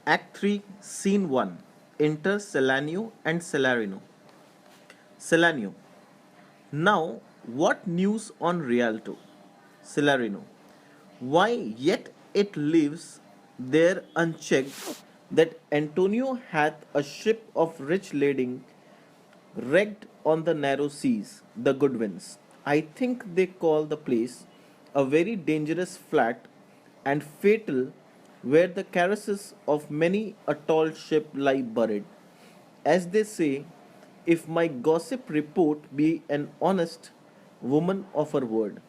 Act 3, Scene 1. Enter Selanio and Celarino. Selanio. Now, what news on Rialto? Celarino. Why yet it lives there unchecked that Antonio hath a ship of rich lading wrecked on the narrow seas, the Goodwins. I think they call the place a very dangerous flat and fatal where the caresses of many a tall ship lie buried. As they say, if my gossip report be an honest woman of her word.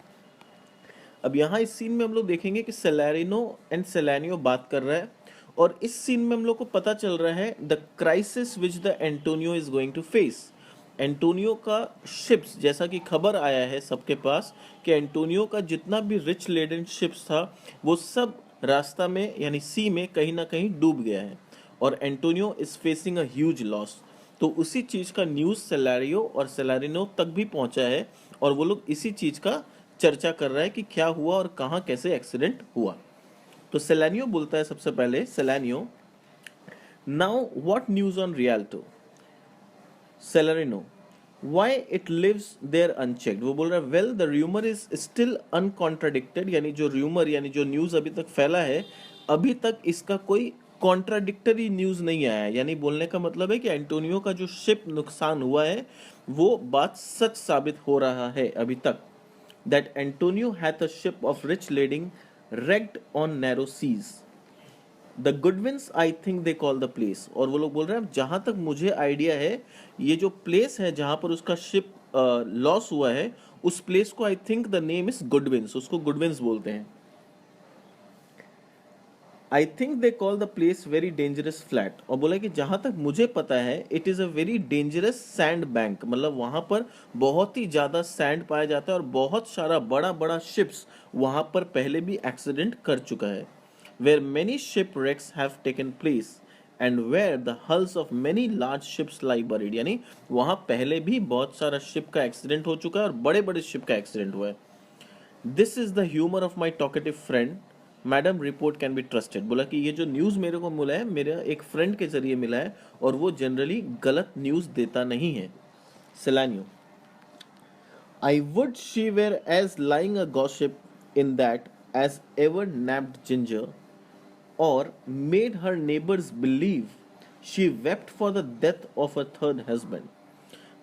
अब यहाँ इस scene में हम लोग देखेंगे कि सेलेरिनो and सेलेनियो बात कर रहा है और इस सीन में हम लोग को पता चल रहा है the crisis which the Antonio is going to face. Antonio का शिप्स, जैसा कि खबर आया है सबके पास कि एंटोनियो का जितना भी रिच लेडन शिप्स था वो सब रास्ता में यानी सी में कहीं ना कहीं डूब गया है और Antonio is facing a huge loss. तो उसी चीज का न्यूज सेलारियो और सेलारिनो तक भी पहुंचा है और वो लोग इसी चीज का चर्चा कर रहा है कि क्या हुआ और कहाँ कैसे एक्सीडेंट हुआ। तो सेलानियो बोलता है सबसे पहले, Salanio, now what news on Rialto? Salarino, why it lives there unchecked? वो बोल रहा है, well the rumour is still uncontradicted, यानी जो र्यूमर यानी जो न्यूज अभी तक फैला है अभी तक इसका कोई कॉन्ट्राडिक्टरी न्यूज नहीं आया है। यानी बोलने का मतलब है कि एंटोनियो का जो शिप नुकसान हुआ है वो बात सच साबित हो रहा है अभी तक। that Antonio hath a ship of rich lading wrecked on narrow seas. The Goodwins, I think they call the place. और वो लोग बोल रहे हैं जहां तक मुझे आइडिया है ये जो प्लेस है जहां पर उसका शिप लॉस हुआ है उस प्लेस को I think the name is Goodwins, उसको गुडविंस बोलते हैं। I think they call the place very dangerous flat, और बोला कि जहां तक मुझे पता है it is a very dangerous sand bank, मतलब वहां पर बहुत ही ज्यादा सैंड पाया जाता है और बहुत सारा बड़ा बड़ा शिप्स वहां पर पहले भी एक्सीडेंट कर चुका है। Where many ship wrecks have taken place and where the hulls of many large ships lie buried, यानी वहां पहले भी बहुत सारा शिप का एक्सीडेंट हो चुका है और बड़े बड़े शिप का एक्सीडेंट हुआ है। This is the humour of my talkative friend, madam report can be trusted. बोला कि ये जो न्यूज़ मेरे को मिला है मेरा एक फ्रेंड के जरिए मिला है और वो जनरली गलत न्यूज़ देता नहीं है। Salanio, I would she were as lying a gossip in that as ever knapped ginger और made her neighbours believe she wept for the death of a third husband.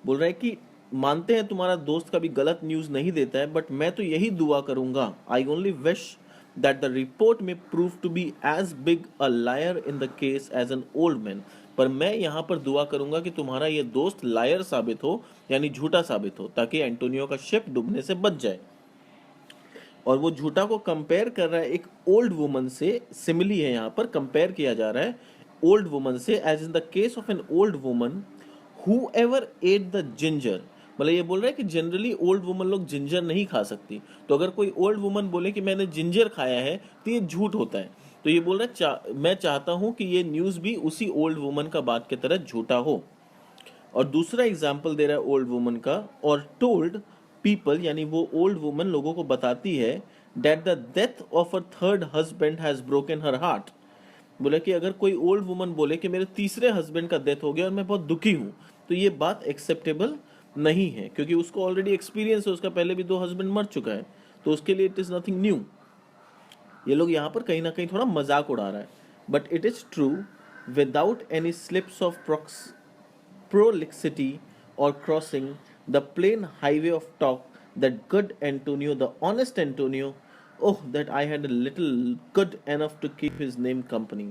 बोल रहा है कि मानते हैं तुम्हारा दोस्त कभी गलत न्यूज नहीं देता है बट मैं तो यही दुआ करूंगा, I only wish that the report में prove to be as big a liar in the case as an old man. पर मैं यहाँ पर दुआ करूंगा कि तुम्हारा ये दोस्त लायर साबित हो यानी झूठा साबित हो ताकि एंटोनियो का शिप डूबने से बच जाए। और वो झूठा को कंपेयर कर रहा है एक ओल्ड वुमन से, सिमिली है यहाँ पर, कंपेयर किया जा रहा है ओल्ड वुमन से, as in the case of an old woman who ever ate the ginger. मतलब ये बोल रहा है कि जनरली ओल्ड वुमन लोग जिंजर नहीं खा सकती, तो अगर कोई ओल्ड वुमन बोले कि मैंने जिंजर खाया है तो ये झूठ होता है। तो ये बोल रहा है मैं चाहता हूं कि ये न्यूज भी उसी ओल्ड वुमन का बात की तरह झूठा हो। और दूसरा एग्जाम्पल दे रहा है ओल्ड वुमन का, और टोल्ड पीपल, यानी वो ओल्ड वुमन लोगों को बताती है that the death of a third husband has broken her heart. बोला कि अगर कोई ओल्ड वुमन बोले कि मेरे तीसरे हस्बैंड का डेथ हो गया और मैं बहुत दुखी हूं, तो ये बात एक्सेप्टेबल नहीं है क्योंकि उसको ऑलरेडी एक्सपीरियंस है, उसका पहले भी 2 हस्बैंड मर चुका है, तो उसके लिए इट इज नथिंग न्यू। ये लोग यहाँ पर कहीं ना कहीं थोड़ा मजाक उड़ा रहा है, but it is true without any slips of prolixity or crossing the plain highway of talk, that good Antonio, the honest Antonio, oh that I had a little good enough to keep his name company।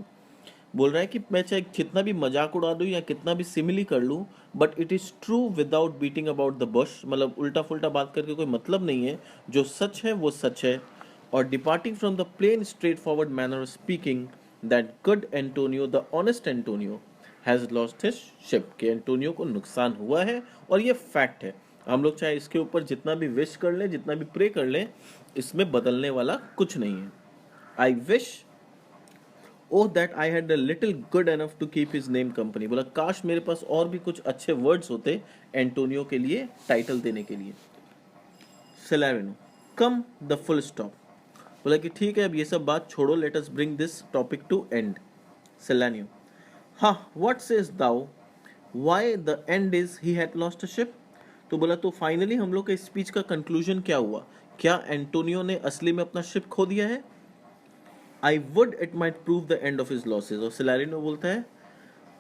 बोल रहा है कि मैं चाहे कितना भी मजाक उड़ा दूं या कितना भी सिमिली कर लूं but it is true without beating about the Bush, मतलब उल्टा फुल्टा बात करके कोई मतलब नहीं है, जो सच है वो सच है। और departing from the plain straightforward manner of speaking, that good Antonio the honest Antonio has lost his ship, के एंटोनियो को नुकसान हुआ है और ये फैक्ट है। हम लोग चाहे इसके ऊपर जितना भी विश कर लें जितना भी प्रे कर लें इसमें बदलने वाला कुछ नहीं है। I wish oh that I had a little good enough to keep his name company. बोला काश मेरे पास और भी कुछ अच्छे वर्ड्स होते एंटोनियो के लिए टाइटल देने के लिए। Salarino, come the full stop. बोला कि ठीक है अब ये सब बात छोड़ो, let us bring this topic to end. Selenium. हाँ, what says thou? Why the end is he had lost a ship? तो बोला तो फाइनली हम लोग के स्पीच का कंक्लूजन क्या हुआ? क्या एंटोनियो ने असली में अपना शिप खो दिया है? I would it might prove the end of his losses. और सेलेरिनो बोलता है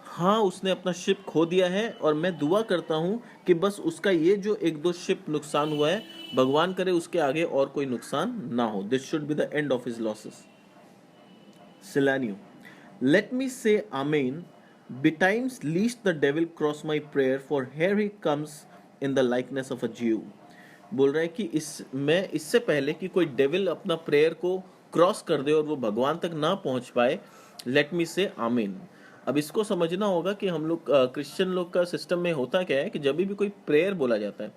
हाँ उसने अपना शिप खो दिया है और मैं दुआ करता हूँ कि बस उसका ये जो एक दो शिप नुकसान हुआ है भगवान करे उसके आगे और कोई नुकसान ना हो। This should be the end of his losses. Selanio. Let me say Amen. Betimes least the devil cross my prayer, for here he comes in the likeness of a Jew. बोल रहा है कि इससे पहले कि कोई डेविल अपना prayer को क्रॉस कर दे और वो भगवान तक ना पहुंच पाए, लेट मी से आमीन। अब इसको समझना होगा कि हम लोग क्रिश्चियन लोग का सिस्टम में होता क्या है कि जब भी कोई प्रेयर बोला जाता है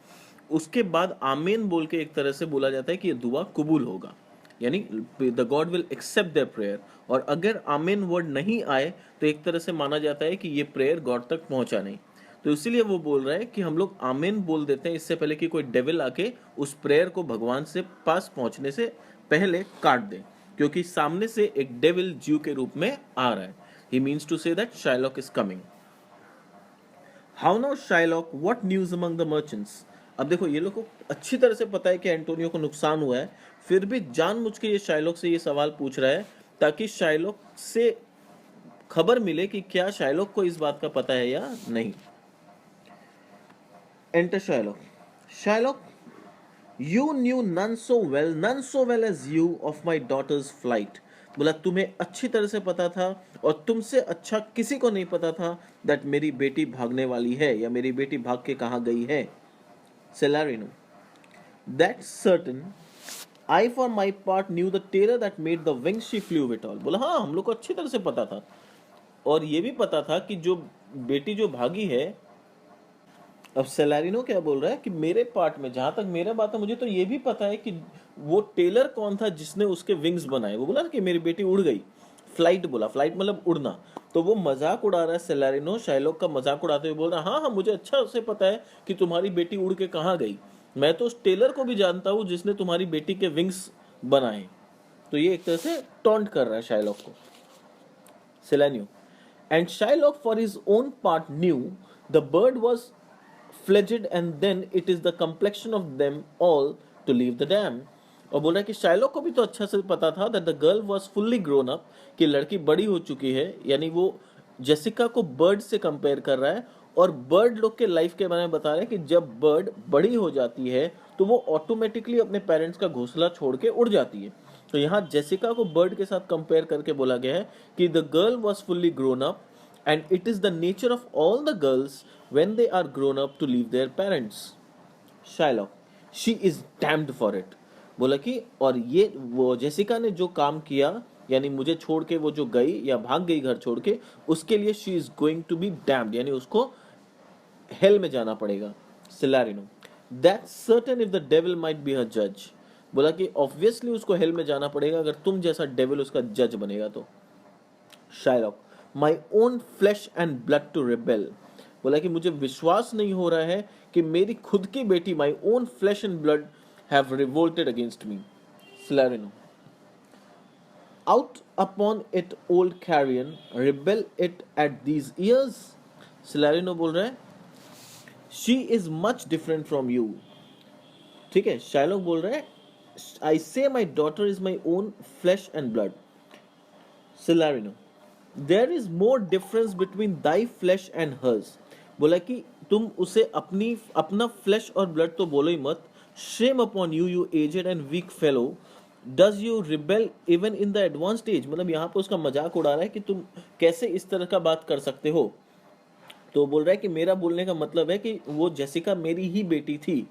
उसके बाद आमीन बोल के एक तरह से बोला जाता है कि ये दुआ कबूल होगा, यानी the God will accept their prayer. और अगर आमीन वर्ड नहीं आए तो एक तरह से माना जाता है कि ये प्रेयर गॉड तक पहुंचा नहीं। तो इसीलिए वो बोल रहा है कि हम लोग आमीन बोल देते हैं इससे पहले कि कोई डेविल आके उस प्रेयर को भगवान से पास पहुंचने से पहले काट दे, क्योंकि सामने से एक डेविल ज्यू के रूप में आ रहा है। He means to say that Shylock is coming. How now Shylock, what news among the merchants? अब देखो ये लोग को अच्छी तरह से पता है कि एंटोनियो को नुकसान हुआ है, फिर भी जानबूझ के ये शाइलॉक से ये सवाल पूछ रहा है ताकि शाइलॉक से खबर मिले कि क्या शाइलॉक को इस बात का पता है या नहीं। Enter Shylock. Shylock, you knew none so well as you of my daughter's flight. बोला तुम्हें अच्छी तरह से पता था और तुमसे अच्छा किसी को नहीं पता था दैट मेरी बेटी भागने वाली है या मेरी बेटी भाग के कहाँ गई है। Celerino. That's certain. I for my part knew the terror that made the wings she flew with all. बोला हाँ हम लोग को अच्छी तरह से पता था और ये भी पता था कि जो बेटी जो भागी है। अब सेलेरिनो क्या बोल रहा है कि मेरे पार्ट में जहां तक मेरा बात है मुझे तो ये भी पता है कि वो टेलर कौन था जिसने उसके विंग्स बनाए। वो बोला कि मेरी बेटी उड़ गई। फ्लाइट बोला, फ्लाइट मतलब उड़ना। तो वो मजाक उड़ा रहा है सेलेरिनो, शाइलॉक का मजाक उड़ाते हुए बोल रहा है हाँ हाँ मुझे अच्छा से पता है कि तुम्हारी बेटी उड़ के कहाँ गई। मैं तो उस टेलर को भी जानता हूँ जिसने तुम्हारी बेटी के विंग्स बनाए। तो ये एक तरह से टॉन्ट कर रहा है शाइलॉक को। Salanio. And Shylock for his own part knew the bird was fledged and then it is the complexion of them all to leave the dam। और बोल रहा है कि शाइलॉक को भी तो अच्छा से पता था that the girl was fully grown up, कि लड़की बड़ी हो चुकी है। यानी वो जेसिका को बर्ड से कंपेयर कर रहा है और बर्ड लोग के लाइफ के बारे में बता रहे हैं कि जब बर्ड बड़ी हो जाती है तो वो ऑटोमेटिकली अपने पेरेंट्स का घोंसला छोड़ के उड़ जाती है। तो यहाँ जेसिका को बर्ड के साथ कंपेयर करके बोला गया है कि the girl was fully grown up and it is the nature of all the girls when they are grown up to leave their parents। Shylock, she is damned for it। बोला कि और ये वो जेसिका ने जो काम किया यानी मुझे छोड़ के वो जो गई या भाग गई घर छोड़ के, उसके लिए she is going to be damned, यानी उसको हेल में जाना पड़ेगा। Salarino, that's certain if the devil might be her जज। बोला कि ऑब्वियसली उसको हेल में जाना पड़ेगा अगर तुम जैसा डेविल उसका जज बनेगा तो। Shylock, my own flesh and blood to rebel. बोला कि मुझे विश्वास नहीं हो रहा है कि मेरी खुद की बेटी my own flesh and blood have revolted against me. Salarino, out upon it old carrion rebel it at these years. Salarino बोल रहा है she is much different from you. ठीक है, शाइलॉक बोल रहा है I say my daughter is my own flesh and blood. Salarino, there is more difference between thy flesh and hers. बोला कि तुम उसे अपना फ्लैश और ब्लड तो बोलो ही मत। Shame upon you you aged and weak fellow, does you rebel even in the advanced age. मतलब यहाँ पे उसका मजाक उड़ा रहा है कि तुम कैसे इस तरह का बात कर सकते हो। तो बोल रहा है कि मेरा बोलने का मतलब है कि वो जेसिका मेरी ही बेटी थी।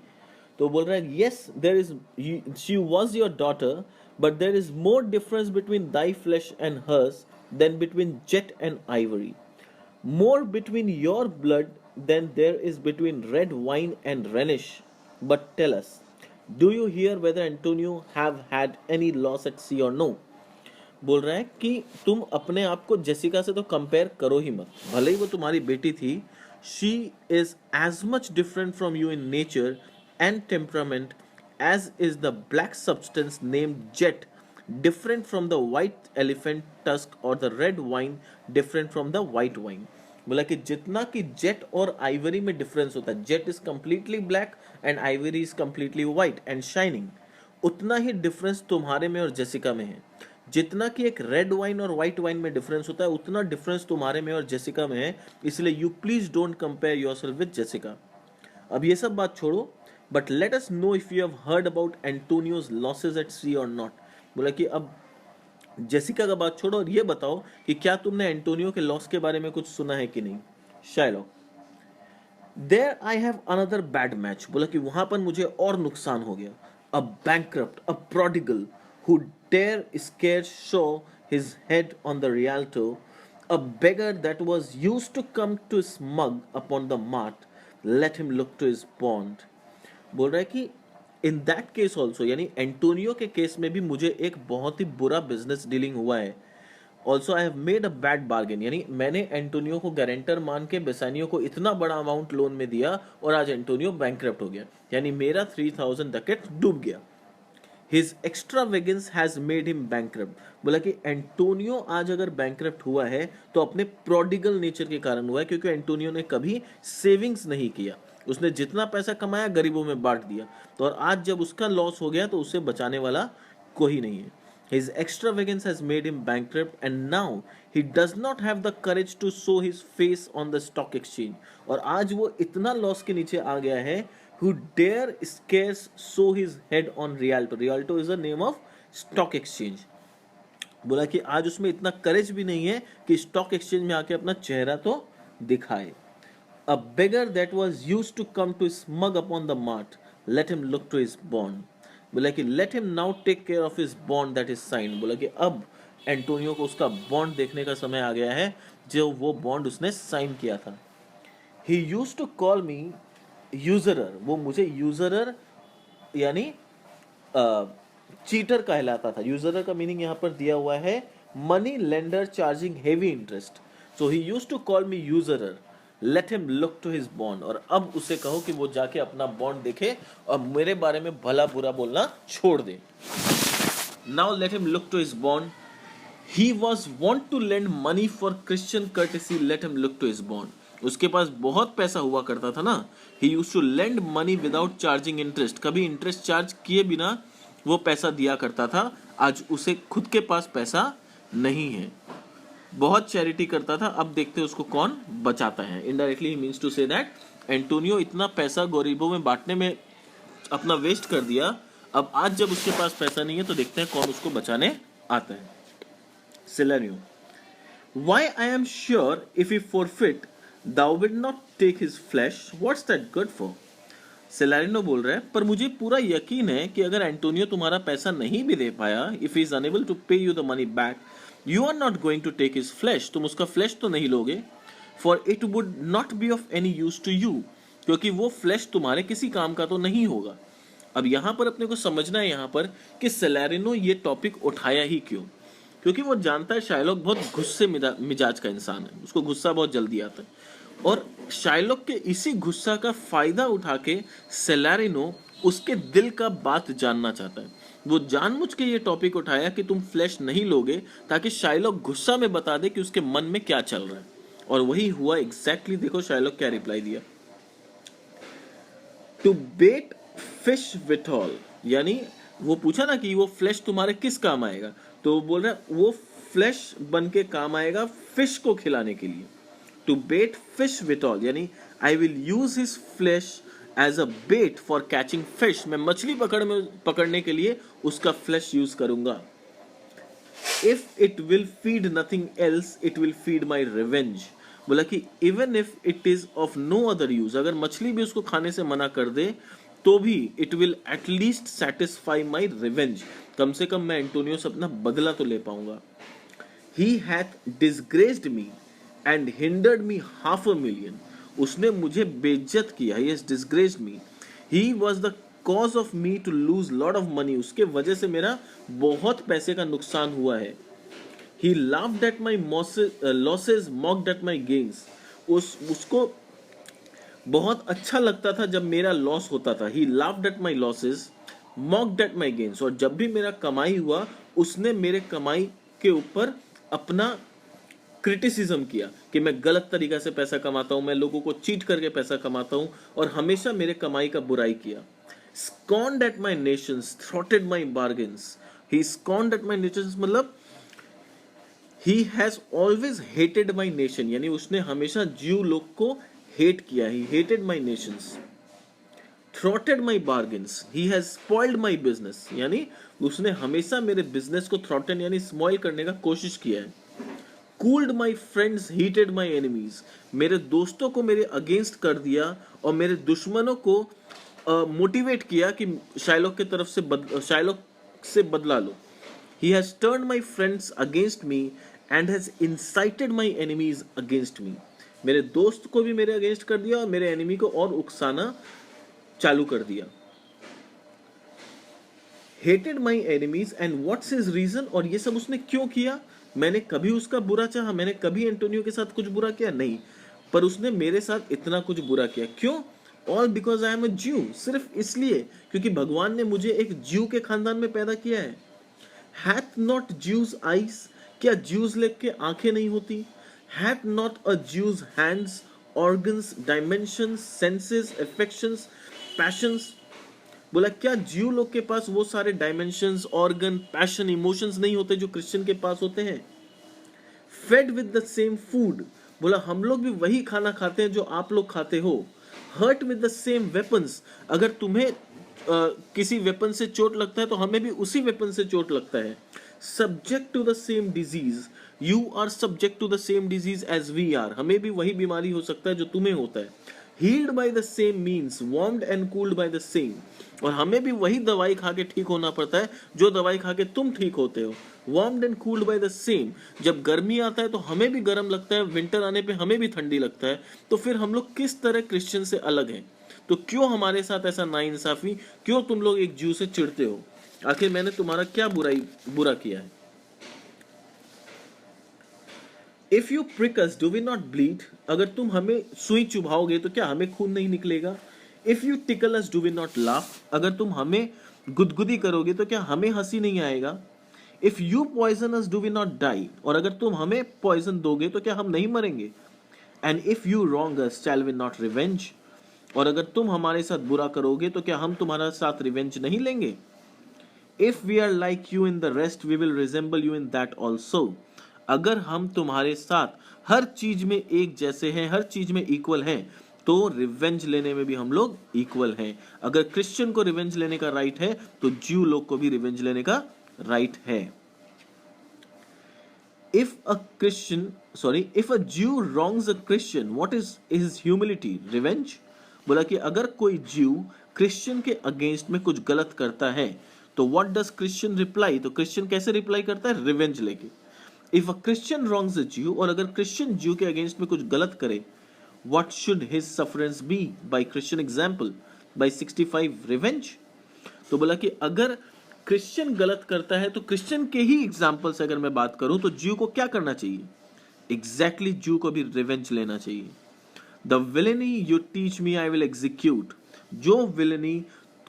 तो बोल रहा है yes there is she was your daughter but there is more difference between thy flesh and hers than between jet and ivory, more between your blood than there is between red wine and Rhenish। But tell us, do you hear whether Antonio have had any loss at sea or no? बोल रहा है कि तुम अपने आप को Jessica से तो कंपेयर करो ही मत, भले ही वो तुम्हारी बेटी थी। She is as much different from you in nature and temperament as is the black substance named jet different from the white elephant tusk or the red wine different from the white wine. बोला कि जितना कि jet और Ivory में difference होता है, jet is completely black and Ivory is completely white and shining, उतना ही difference तुम्हारे में और जेसिका में है. जितना कि एक रेड वाइन और व्हाइट वाइन में डिफरेंस होता है, उतना डिफरेंस तुम्हारे में और जेसिका में है. इसलिए you please don't compare yourself with Jessica. अब ये सब बात छोड़ो, but let us know if you have heard about Antonio's losses at sea or not. बोला कि अब जेसिका का बात छोड़ो और ये बताओ कि क्या तुमने एंटोनियो के लॉस के बारे में कुछ सुना है कि नहीं. Shylock, there I have another bad match. बोला कि वहां पर मुझे और नुकसान हो गया. A bankrupt, a prodigal who dare scarce show his head on the Rialto, a beggar that was used to come to smug upon the mart, let him look to his bond. बोल रहा है कि in that case also, यानी Antonio के case में भी मुझे एक बहुत ही बुरा बिजनेस डीलिंग हुआ है. Also I have made a bad bargain, यानी मैंने एंटोनियो को गारंटर मान के बेसानियो को इतना बड़ा अमाउंट लोन में दिया और आज एंटोनियो बैंकरप्ट हो गया, यानी मेरा 3000 डकेट डूब गया. His extravagance has made him bankrupt. बोला कि एंटोनियो आज अगर बैंकरप्ट हुआ है तो अपने प्रोडिगल नेचर के कारण हुआ है, क्योंकि एंटोनियो ने कभी सेविंग्स नहीं किया. उसने जितना पैसा कमाया गरीबों में बांट दिया, तो और आज जब उसका लॉस हो गया तो उसे बचाने वाला कोई नहीं है. His extravagance has made him bankrupt and now he does not have the courage to show his face on the stock exchange. और आज वो इतना लॉस के नीचे आ गया है, who dare scarce show his head on Rialto. Rialto is the name of stock exchange. बोला कि आज उसमें इतना करेज भी नहीं है कि स्टॉक एक्सचेंज में आके अपना चेहरा तो दिखाए. A beggar that was used to come to smug upon the mart, let him look to his bond. बोला कि let him now take care of his bond that is signed. बोला कि अब एंटोनियो को उसका बॉन्ड देखने का समय आ गया है, जो वो बॉन्ड उसने साइन किया था. He used to call me यूजरर. वो मुझे यूजरर यानी चीटर कहलाता था. यूजरर का मीनिंग यहाँ पर दिया हुआ है money lender charging heavy interest. So he used to call me usurer. Let him look to his bond. और अब उसे कहो कि वो जाके अपना बॉन्ड देखे और मेरे बारे में भला बुरा बोलना छोड़ दे. Now let him look to his bond. He was wont to lend money for Christian courtesy. Let him look to his bond. उसके पास बहुत पैसा हुआ करता था ना. He used to lend money without charging interest. कभी इंटरेस्ट चार्ज किए बिना वो पैसा दिया करता था. आज उसे खुद के पास पैसा नहीं है. बहुत चैरिटी करता था, अब देखते हैं उसको कौन बचाता है. Indirectly he means to say that Antonio इतना पैसा गरीबों में बांटने में अपना वेस्ट कर दिया. अब आज जब उसके पास पैसा नहीं है तो देखते हैं कौन उसको बचाने आता है. Celerio, why I am sure if he forfeit thou wilt not take his flesh. What's that good for? सेलारिनो बोल रहा है, पर मुझे पूरा यकीन है कि अगर एंटोनियो तुम्हारा पैसा नहीं भी दे पाया, if he is unable to pay you the money back, you are not going to take his flesh. तुम उसका फ्लैश तो नहीं लोगे. For it would not be of any use to you. क्योंकि वो फ्लैश तुम्हारे किसी काम का तो नहीं होगा. अब यहाँ पर अपने को समझना है यहाँ पर कि सेलारिनो ये टॉपिक उठाया ही क्यों. क्योंकि वो जानता है शायलॉक बहुत गुस्से मिजाज का इंसान है, उसको गुस्सा बहुत जल्दी आता है. और शायलॉक के इसी गुस्सा का फायदा उठा के सेलारिनो उसके दिल का बात जानना चाहता है. वो जानबूझ के ये टॉपिक उठाया कि तुम फ्लैश नहीं लोगे, ताकि शायलॉक गुस्सा में बता दे कि उसके मन में क्या चल रहा है. और वही हुआ एग्जैक्टली. देखो शायलॉक क्या रिप्लाई दिया. टू बेट फिश विथॉल, यानी वो पूछा ना कि वो फ्लैश तुम्हारे किस काम आएगा, तो बोल रहा है वो फ्लैश बन के काम आएगा फिश को खिलाने के लिए. टू बेट फिश विथॉल, यानी I will use his flesh as a bait for catching fish. मैं मछली पकड़ने के लिए उसका फ्लैश यूज करूंगा. If it will feed nothing else it will feed my revenge. बोला कि even if it is of no other use, अगर मछली भी उसको खाने से मना कर दे तो भी it will at least satisfy my revenge. कम से कम मैं एंटोनियो से अपना बदला तो ले पाऊंगा. He hath disgraced me and hindered me $500,000. उसने मुझे बेइज्जत किया. He has disgraced me. He was the cause of me to lose lot of money. उसके वजह से मेरा बहुत पैसे का नुकसान हुआ है. ही laughed at my losses, mocked at my gains. उसको बहुत अच्छा लगता था जब मेरा लॉस होता था. ही laughed at my losses, mocked at my gains. और जब भी मेरा कमाई हुआ उसने मेरे कमाई के ऊपर अपना क्रिटिसिज्म किया कि मैं गलत तरीका से पैसा कमाता हूं, मैं लोगों को चीट करके पैसा कमाता हूं, और हमेशा मेरे कमाई का बुराई किया. Scorned at my nations, thwarted my bargains. He scorned at my nations मतलब he has always hated my nation, यानी उसने हमेशा ज्यू लोग को हेट किया. He hated my nations. Thwarted my bargains. He has spoiled my business. यानी उसने हमेशा मेरे बिजनेस को थ्रॉटन यानी स्पॉइल करने का कोशिश किया है. Cooled my friends, heated my enemies. मेरे दोस्तों को मेरे अगेंस्ट कर दिया और मेरे दुश्मनों को मोटिवेट किया कि शाइलॉक की तरफ से शाइलॉक से बदला लो. He has turned my friends against me and has incited my enemies against me. मेरे दोस्त को भी मेरे अगेंस्ट कर दिया और मेरे एनिमी को और उकसाना चालू कर दिया. Hated my enemies and what's his reason? और ये सब उसने क्यों किया? मैंने कभी उसका बुरा चाहा? मैंने कभी एंटोनियो के साथ कुछ बुरा किया? नहीं, पर उसने मेरे साथ इतना कुछ बुरा किया. क्यों? All because I am a Jew. सिर्फ इसलिए क्योंकि भगवान ने मुझे एक ज्यू के खानदान में पैदा किया है. Hath not Jews eyes? क्या ज्यूज लोग के आंखें नहीं होती? Hath not a Jew's hands, organs, dimensions, senses, affections, passions? बोला क्या ज्यू लोग के पास वो सारे डायमेंशंस, ऑर्गन, पैशन, इमोशंस नहीं होते जो क्रिश्चियन के पास होते हैं? Fed with the same food. बोला हम लोग भी वही खाना खाते हैं जो आप लोग खाते हो. Hurt with the same weapons. अगर तुम्हें किसी वेपन से चोट लगता है तो हमें भी उसी वेपन से चोट लगता है. Subject to the same disease. You are subject to the same disease as we are. हमें भी वही बीमारी हो सकता है जो तुम्हें होता है. Healed by the same means, warmed and cooled by the same. और हमें भी वही दवाई खा के ठीक होना पड़ता है जो दवाई खा के तुम ठीक होते हो. Warmed and cooled by the same. जब गर्मी आता है तो हमें भी गर्म लगता है, विंटर आने पे हमें भी ठंडी लगता है. तो फिर हम लोग किस तरह क्रिश्चियन से अलग हैं? तो क्यों हमारे साथ ऐसा नाइंसाफी? क्यों तुम लोग एक ज्यू से चिढ़ते हो? आखिर मैंने तुम्हारा क्या बुरा किया है? If you prick us, do we not bleed? अगर तुम हमें सुई चुभाओगे तो क्या हमें खून नहीं निकलेगा? If you tickle us, do we not laugh? अगर तुम हमें गुदगुदी करोगे तो क्या हमें हंसी नहीं आएगा? If you poison us, do we not die? और अगर तुम हमें पॉइजन दोगे तो क्या हम नहीं मरेंगे? And if you wrong us, shall we not revenge? और अगर तुम हमारे साथ बुरा करोगे तो क्या हम तुम्हारा साथ रिवेंज नहीं लेंगे? If we are like you in the rest, we will resemble you in that also. अगर हम तुम्हारे साथ हर चीज में एक जैसे हैं, हर चीज में इक्वल हैं, तो रिवेंज लेने में भी हम लोग इक्वल हैं. अगर क्रिश्चियन को रिवेंज लेने का राइट है तो ज्यू लोग को भी रिवेंज लेने का राइट है. If a Jew wrongs a Christian, what is his humility? Revenge? बोला कि अगर कोई ज्यू क्रिश्चियन के अगेंस्ट में कुछ गलत करता है तो व्हाट डज क्रिश्चियन रिप्लाई? तो क्रिश्चियन कैसे रिप्लाई करता है? रिवेंज लेके. इफ अ क्रिश्चियन रॉन्ग्स अ ज्यू, और अगर क्रिश्चियन ज्यू के अगेंस्ट में कुछ गलत करे, what should his sufferance be? By Christian example, by 65 revenge. तो बोला कि अगर क्रिश्चियन गलत करता है तो क्रिश्चियन के ही एग्जांपल से अगर मैं बात करूं तो ज्यू को क्या करना चाहिए? एग्जैक्टली ज्यू को भी रिवेंज लेना चाहिए. The villainy you teach me I will execute. जो विलेनी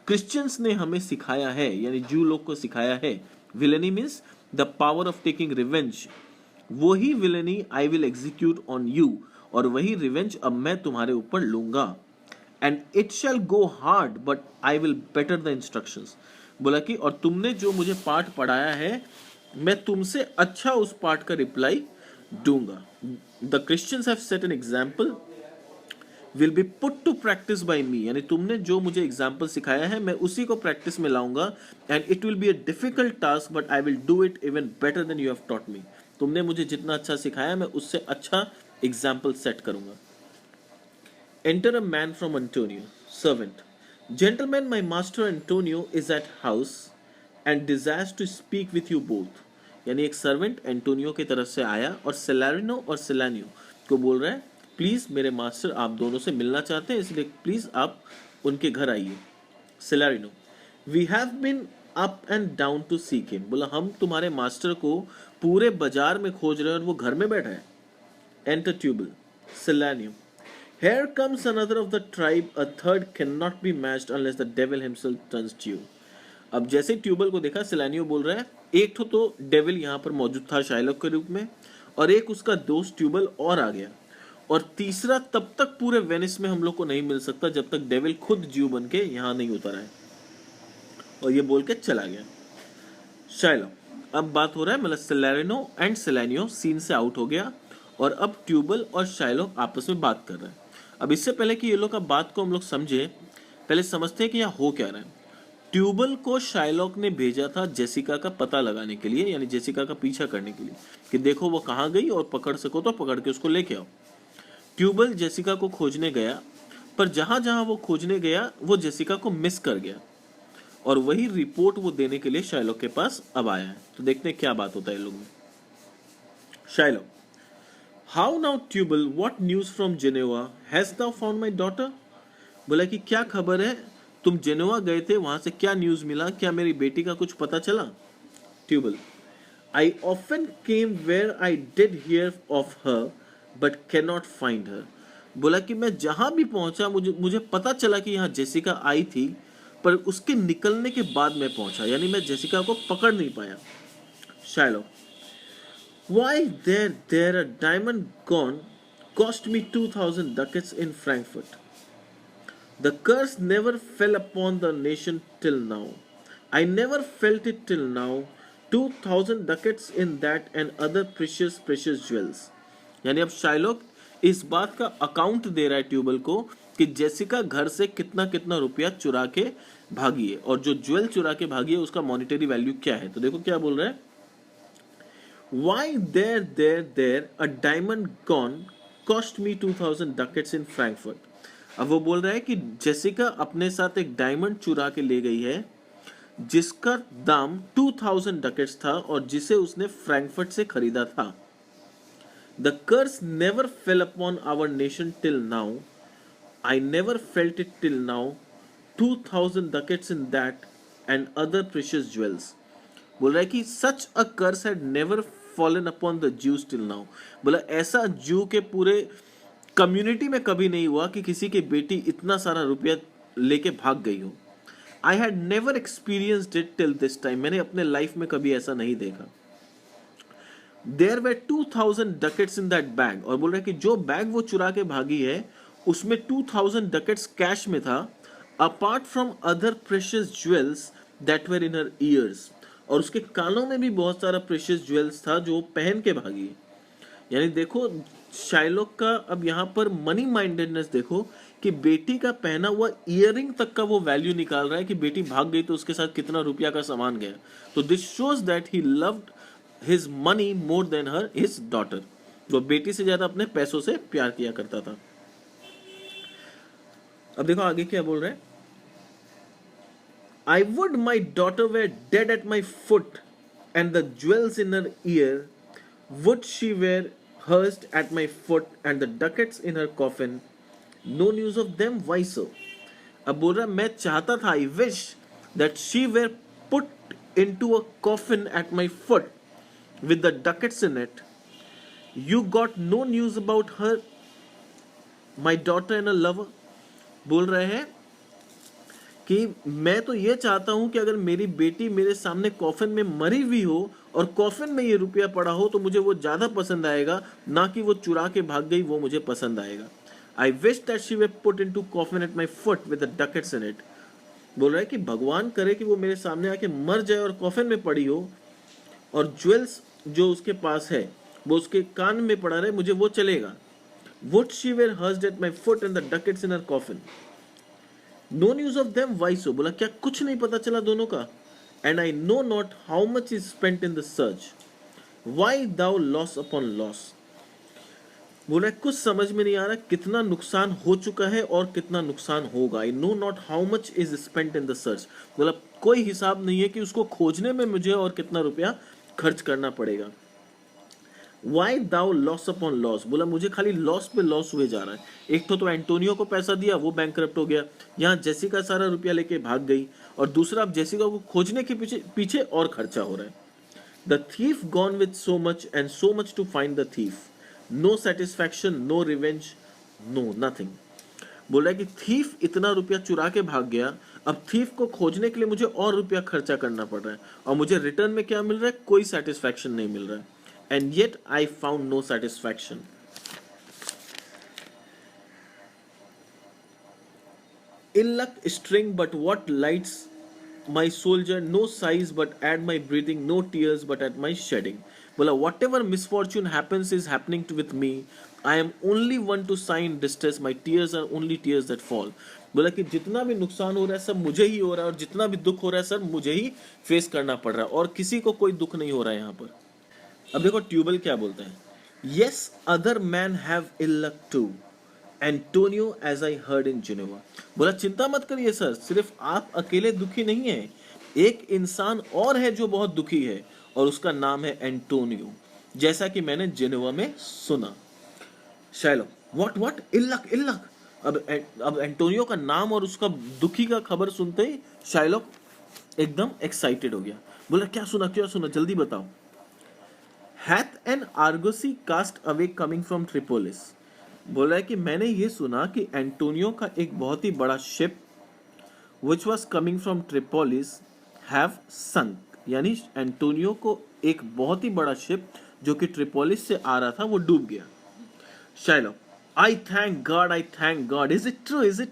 क्रिश्चियंस ने हमें सिखाया है, यानी ज्यू लोग को सिखाया है, villainy means the power of taking revenge, वही villainy I will execute on you, और वही रिवेंज अब मैं तुम्हारे ऊपर लूंगा. And it shall go hard but I will better the instructions. बोला कि और तुमने जो मुझे पाठ पढ़ाया है मैं तुमसे अच्छा उस पाठ का रिप्लाई दूंगा. The Christians have set an example will be put to practice by me. यानी तुमने जो मुझे एग्जाम्पल सिखाया है मैं उसी को प्रैक्टिस में लाऊंगा. and it will be a difficult task but I will do it even better than you have taught me. तुमने मुझे जितना अच्छा सिखाया मैं उससे अच्छा एग्जाम्पल सेट करूंगा. enter a man from Antonio, servant. Gentlemen, my master Antonio is at house and desires to speak with you both. यानी एक सर्वेंट एंटोनियो की तरफ से आया और सेलारिनो और सेलानियो को बोल रहा है प्लीज मेरे मास्टर आप दोनों से मिलना चाहते हैं, इसलिए प्लीज आप उनके घर आइए. Salarino, we have been up and down to seek him. बोला हम तुम्हारे मास्टर को पूरे बाजार में खोज रहे हैं और वो घर में बैठा है. Enter Tubal. Salanio, here comes another of the tribe, a third cannot be matched unless the devil himself turns Jew. अब जैसे ट्यूबल को देखा सेलानियो बोल रहा है एक तो डेविल यहाँ पर मौजूद था शाइलॉक के रूप में, और एक उसका दोस्त ट्यूबल और आ गया, और तीसरा तब तक पूरे वेनिस में हम लोग को नहीं मिल सकता जब तक डेविल खुद जीव बन के यहाँ नहीं उतर आए। और ये बोल के चला गया शाइलॉक। अब बात हो रहा है मतलब सेलेरिनो एंड सेलेनियो सीन से आउट हो गया, और अब ट्यूबल और शाइलॉक आपस में बात कर रहे हैं। अब इससे पहले कि ये लोग का बात को हम लोग समझे, पहले समझते हैं कि यहाँ हो क्या रहा है। ट्यूबल को शाइलॉक ने भेजा था जेसिका का पता लगाने के लिए, यानी जेसिका का पीछा करने के लिए, कि देखो वो कहाँ गई और पकड़ सको तो पकड़ के उसको लेके आओ। ट्यूबल जेसिका को खोजने गया, पर जहां जहां वो खोजने गया वो जेसिका को मिस कर गया, और वही रिपोर्ट वो देने के लिए शाइलॉक के पास अब आया है। तो देखते हैं क्या बात होता है लोग में। Shylock, how now Tubal, what news from Geneva, has thou found my daughter? बोला कि क्या खबर है, तुम जेनेवा गए थे, वहां से क्या न्यूज मिला, क्या मेरी बेटी का कुछ पता चला? Tubal, I often came where I did hear of her but can not find her. बोला कि मैं जहां भी पहुंचा मुझे पता चला कि यहाँ जेसिका आई थी, पर उसके निकलने के बाद मैं पहुंचा, यानी मैं जेसिका को पकड़ नहीं पाया। Shylock, why there a diamond gone cost me 2000 ducats in Frankfurt. The curse never fell upon the nation till now. I never felt it till now. 2000 ducats in that and other precious jewels. यानी अब Shylock इस बात का account दे रहा है tubal को कि Jessica घर से कितना कितना रुपया चुरा के भागी है, और जो ज्वेल चुरा के भागी है उसका मॉनिटरी वैल्यू क्या है। तो देखो क्या बोल रहा है, why there a diamond gone cost me 2000 ducats in Frankfurt. अब वो बोल रहा है कि जेसिका अपने साथ एक डायमंड चुरा के ले गई है जिसका दाम 2000 डकेट्स था, और जिसे उसने फ्रैंकफर्ट से खरीदा था। The curse never fell upon our nation till now. I never felt it till now. 2000 ducats in that and other precious jewels. बोल रहा है कि such a curse had never fallen upon the Jews till now. बोला ऐसा जू के पूरे community में कभी नहीं हुआ कि किसी की बेटी इतना सारा रुपया लेके भाग गई हो। I had never experienced it till this time, मैंने अपने लाइफ में कभी ऐसा नहीं देखा। There were 2000 ducats in that bag, और बोल रहे कि जो बैग वो चुरा के भागी है उसमें 2000 डकेट्स कैश में था, apart from other precious jewels that were in her years, और उसके कानों में भी बहुत सारा प्रेशियस ज्वेल्स था जो पहन के भागी। यानी देखो शाइलॉक का अब यहाँ पर मनी माइंडेडनेस देखो कि बेटी का पहना हुआ ईयरिंग तक का वो वैल्यू निकाल रहा है कि बेटी भाग गई तो उसके साथ कितना रुपया का सामान गया। तो this shows that he loved his money more than her his daughter. वो बेटी से ज्यादा अपने पैसों से प्यार किया करता था। अब देखो आगे क्या बोल रहे हैं, I would my daughter were dead at my foot and the jewels in her ear would she were hers at my foot and the ducats in her coffin. No news of them, why so? अब बोल रहा मैं चाहता था, I wish that she were put into a coffin at my foot with the ducats in it. You got no news about her, my daughter and a lover. बोल रहे हैं कि मैं तो ये चाहता हूं कि अगर मेरी बेटी मेरे सामने कॉफिन में मरी हुई हो और कॉफिन में ये रुपया पड़ा हो तो मुझे वो ज्यादा पसंद आएगा, ना कि वो चुरा के भाग गई वो मुझे पसंद आएगा। I wish that she were put into coffin at my foot with the ducats in it. बोल रहा है कि भगवान करे कि वो मेरे सामने आके मर जाए और कॉफिन में पड़ी हो, और ज्वेल्स जो उसके पास है वो उसके कान में पड़ा रहे, मुझे वो चलेगा। Would she were hearsed at my foot and the ducats in her coffin. No news of them, why so? बोला क्या कुछ नहीं पता चला दोनों का? And I know not how much is spent in the search, why thou loss upon loss. बोला कुछ समझ में नहीं आ रहा कितना नुकसान हो चुका है और कितना नुकसान होगा। आई know not how much is spent in the search, बोला कोई हिसाब नहीं है कि उसको खोजने में मुझे और कितना रुपया खर्च करना पड़ेगा। Why thou loss upon loss, बोला मुझे खाली लॉस पे लॉस हुए जा रहा है। एक तो एंटोनियो को पैसा दिया, वो बैंकरप्ट हो गया, यहाँ जेसिका सारा रुपया लेके भाग गई, और दूसरा अब जेसिका को खोजने के पीछे और खर्चा हो रहा है। The thief gone with so much and so much to find the thief, no satisfaction, no revenge, no nothing. बोल रहा है कि थीफ इतना रुपया चुरा के भाग गया, अब थीफ को खोजने के लिए मुझे और रुपया खर्चा करना पड़ रहा है और मुझे रिटर्न में क्या मिल रहा है, कोई सेटिस्फैक्शन नहीं मिल रहा है। And yet I found no satisfaction. Ill luck string, but what lights my soldier, no sighs but at my breathing, no tears but at my shedding। बोला whatever misfortune happens is happening with me, I am only one to sigh in distress, my tears are only tears that fall। बोला कि जितना भी नुकसान हो रहा है सब मुझे ही हो रहा है और जितना भी दुख हो रहा है सर मुझे ही फेस करना पड़ रहा है और किसी को कोई दुख नहीं हो रहा है यहाँ पर। अब देखो ट्यूबल क्या बोलता है, yes other men have ill luck too, Antonio as I heard in Geneva. बोला चिंता मत करिए सर, सिर्फ आप अकेले दुखी नहीं है, एक इंसान और है जो बहुत दुखी है और उसका नाम है एंटोनियो, जैसा कि मैंने जिनेवा में सुना। शायलो व्हाट इल्लक इल्लक। अब एंटोनियो का नाम और उसका दुखी का खबर सुनते ही शायलोक एकदम एक्साइटेड हो गया। बोला क्या सुना जल्दी बताओ। Hath an argosy cast away coming from Tripolis. बोल रहा है कि मैंने ये सुना कि एंटोनियो का एक बहुत ही बड़ा ship which was coming from Tripolis have sunk, यानी एंटोनियो को एक बहुत ही बड़ा शिप जो कि ट्रिपोलिस से आ रहा था वो डूब गया। Shylock I thank God is it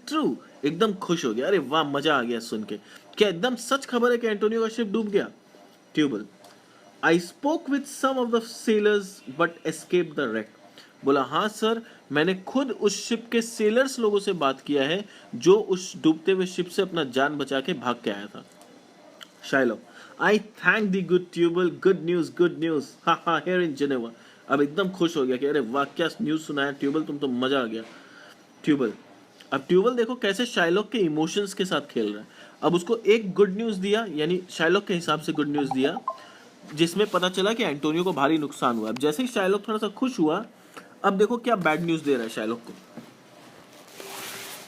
true. एकदम खुश हो गया, अरे वाह मजा आ गया सुन के, क्या एकदम सच खबर है कि एंटोनियो का शिप डूब गया। Tubal I spoke with some of the sailors but escape the wreck। बोला हाँ सर, मैंने खुद उस शिप के सेलर्स लोगों से बात किया है जो उस डूबते हुए शिप से अपना जान बचा के भाग के आया था। Shylock I thank thee good Tubal, good news ha ha here in Geneva. अब एकदम खुश हो गया कि अरे वाह क्या न्यूज सुनाया ट्यूबल, तुम तो मजा आ गया। ट्यूबल अब ट्यूबल देखो कैसे शायलॉक के इमोशंस के साथ खेल रहा है। अब उसको एक गुड न्यूज दिया, यानी शायलॉक के हिसाब से गुड न्यूज दिया, जिसमें पता चला कि एंटोनियो को भारी नुकसान हुआ। अब जैसे ही शायलॉक थोड़ा सा खुश हुआ, अब देखो क्या बैड न्यूज दे रहा है शायलॉक को।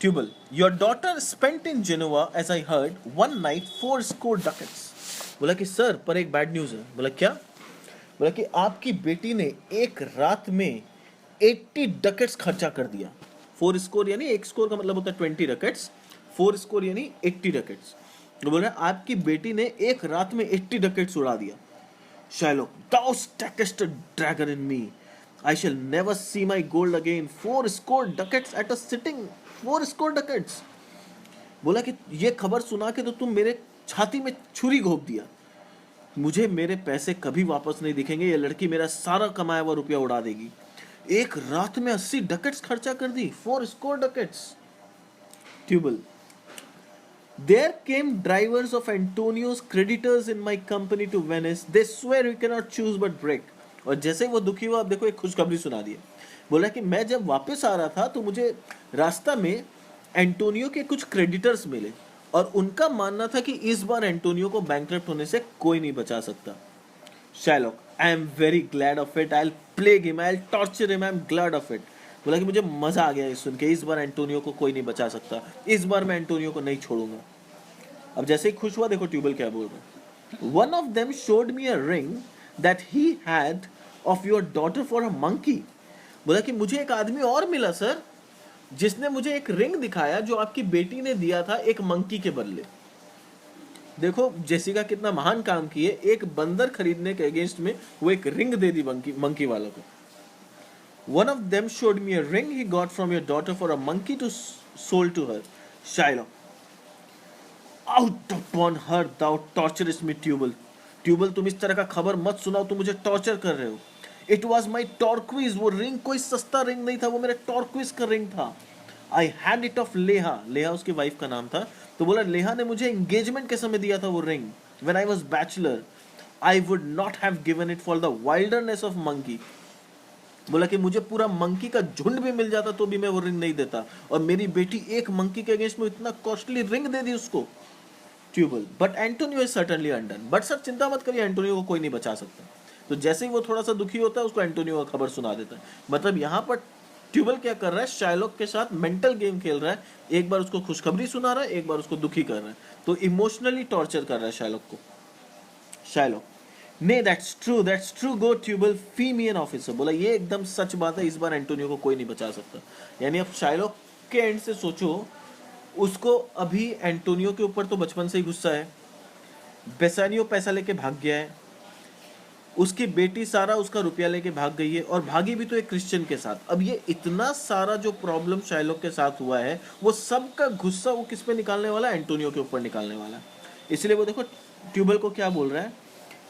Tubal your daughter spent in Genoa as I heard one night 4 score ducats। बोला कि सर पर एक बैड न्यूज है। बोला क्या। बोला कि आपकी बेटी ने एक रात में 80 डकेट्स खर्चा कर दिया। 4 score यानी एक स्कोर का मतलब होता है 20 डकेट्स, 4 score यानी 80 डकेट्स। तो बोल रहा है आपकी बेटी ने एक रात में 80 डकेट्स उड़ा दिया। Shylock thou stackest a dagger in me, I shall never see my gold again, 4 score ducats at a sitting, 4 score ducats। बोला कि ये खबर सुना के तो तुम मेरे छाती में छुरी घोंप दिया, मुझे मेरे पैसे कभी वापस नहीं दिखेंगे, ये लड़की मेरा सारा कमाया हुआ रुपया उड़ा देगी। एक रात में 80 डकेट्स खर्चा कर दी, 4 score ducats। Tubal There came drivers of Antonio's creditors in my company to Venice. They swear we cannot choose but break। और जैसे वो दुखी हुआ, अब देखो एक खुशखबरी सुना दी। बोला कि मैं जब वापस आ रहा था तो मुझे रास्ता में एंटोनियो के कुछ क्रेडिटर्स मिले और उनका मानना था कि इस बार एंटोनियो को बैंकरप्ट होने से कोई नहीं बचा सकता। Shylock I am very glad of it, I will plague him, I will torture him, I am glad of it. बोला कि मुझे मजा आ गया ये सुन के, इस बार एंटोनियो को कोई नहीं बचा सकता, इस बार मैं एंटोनियो को नहीं छोड़ूंगा। अब जैसे ही खुश हुआ, देखो ट्यूबल क्या बोल रहा है। One of them showed me a ring that he had of your daughter for a monkey. बोला कि मुझे एक आदमी और मिला सर, जिसने मुझे एक रिंग दिखाया जो आपकी बेटी ने दिया था एक मंकी के बदले। देखो जेसिका कितना महान काम की है, एक बंदर खरीदने के अगेंस्ट में वो एक रिंग दे दी मंकी वालों को। One of them showed me a ring he got from your daughter for a monkey to sold to her। Shylock out upon her thou torturest me Tubal। Tubal तुम इस तरह का खबर मत सुनाओ, तुम मुझे टॉर्चर कर रहे हो। It was my turquoise, वो रिंग कोई सस्ता रिंग नहीं था, वो मेरा टॉर्क्विज का रिंग था। I had it of लेहा, लेहा उसकी वाइफ का नाम था। तो बोला लेहा ने मुझे एंगेजमेंट के समय दिया था वो ring, when I was bachelor। I would not have given it for the wilderness of monkey। बोला कि मुझे पूरा मंकी का झुंड भी मिल जाता तो भी मैं वो रिंग नहीं देता, और मेरी बेटी एक मंकी के अगेंस्ट में इतना कॉस्टली रिंग दे दी उसको। Tubal but Antonio is certainly undone. But sir चिंता मत करिए, एंटोनियो को कोई नहीं बचा सकता। तो जैसे ही वो थोड़ा सा दुखी होता है उसको एंटोनियो का खबर सुना देता है। मतलब यहाँ पर ट्यूबल क्या कर रहा है, शायलॉक के साथ मेंटल गेम खेल रहा है। एक बार उसको खुशखबरी सुना रहा है, एक बार उसको दुखी कर रहा है, तो इमोशनली टॉर्चर कर रहा है शायलॉक को। शायलॉक नहीं that's true go Tubal fee me an officer. बोला ये एकदम सच बात है, इस बार एंटोनियो को कोई नहीं बचा सकता। यानी अब शायलॉक के एंड से सोचो, उसको अभी एंटोनियो के ऊपर तो बचपन से ही गुस्सा है, बेसानियो पैसा लेके भाग गया है, उसकी बेटी सारा उसका रुपया लेके भाग गई है, और भागी भी तो एक क्रिश्चियन के साथ। अब ये इतना सारा जो प्रॉब्लम शाइलॉक के साथ हुआ है, वो सबका गुस्सा वो किस पे निकालने वाला है? एंटोनियो के ऊपर निकालने वाला है। इसलिए वो देखो ट्यूबल को क्या बोल रहा है,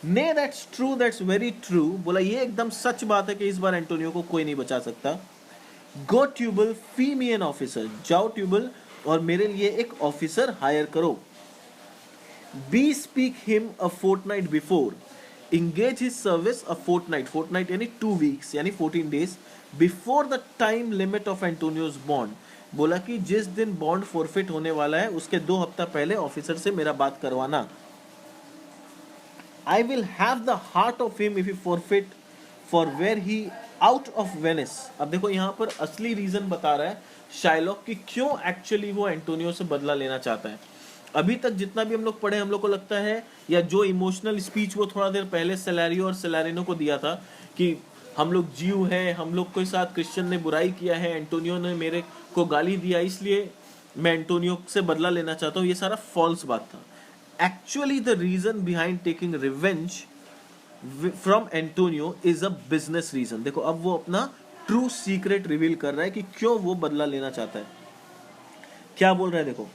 ने that's true, that's very true, बोला ये एकदम सच बात है कि इस बार एंटोनियो को कोई नहीं बचा सकता। Go Tubal, fee me an officer, जाओ ट्यूबल और मेरे लिए एक ऑफिसर हायर करो। Bespeak him a fortnight before, engage his service a fortnight यानी 2 weeks यानी 14 days before the time limit of Antonio's bond। बोला कि जिस दिन बॉन्ड फॉरफिट होने वाला है उसके 2 हफ्ता पहले ऑफिसर से मेरा बात करवाना। I will have the heart of him if he forfeit for where he out of Venice। अब देखो यहाँ पर असली रीजन बता रहा है शाइलॉक कि क्यों एक्चुअली वो एंटोनियो से बदला लेना चाहता है। अभी तक जितना भी हम लोग पढ़े, हम लोग को लगता है, या जो इमोशनल स्पीच वो थोड़ा देर पहले सेलेरियो और सेलेरिनो को दिया था कि हम लोग जीव हैं, हम लोग के साथ क्रिश्चियन ने बुराई किया है, एंटोनियो ने मेरे को गाली दिया, इसलिए मैं एंटोनियो से बदला लेना चाहता हूँ, ये सारा फॉल्स बात था। Actually the reason behind taking revenge from Antonio is a business reason. देखो अब वो अपना ट्रू सीक्रेट रिवील कर रहा है कि क्यों वो बदला लेना चाहता है। क्या बोल रहा है देखो,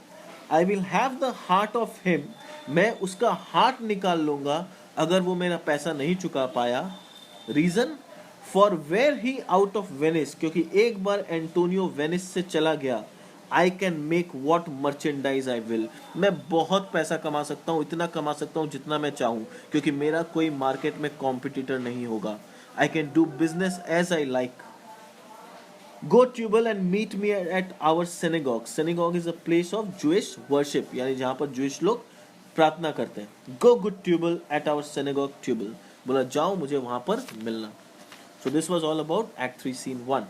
I will have the heart of him, मैं उसका हार्ट निकाल लूंगा अगर वो मेरा पैसा नहीं चुका पाया। Reason for were he out of Venice, क्योंकि एक बार एंटोनियो वेनिस से चला गया, I can make what merchandise I will, मैं बहुत पैसा कमा सकता हूँ, इतना कमा सकता हूँ जितना मैं चाहूँ, क्योंकि मेरा कोई मार्केट में कॉम्पिटिटर नहीं होगा। I can do business as I like. Go Tubal and meet me at our synagogue। Synagogue is a place of Jewish worship, यानी जहाँ पर Jewish लोग प्रार्थना करते हैं। Go good Tubal at our synagogue Tubal, बोला जाओ मुझे वहाँ पर मिलना। So this was all about Act 3 Scene 1।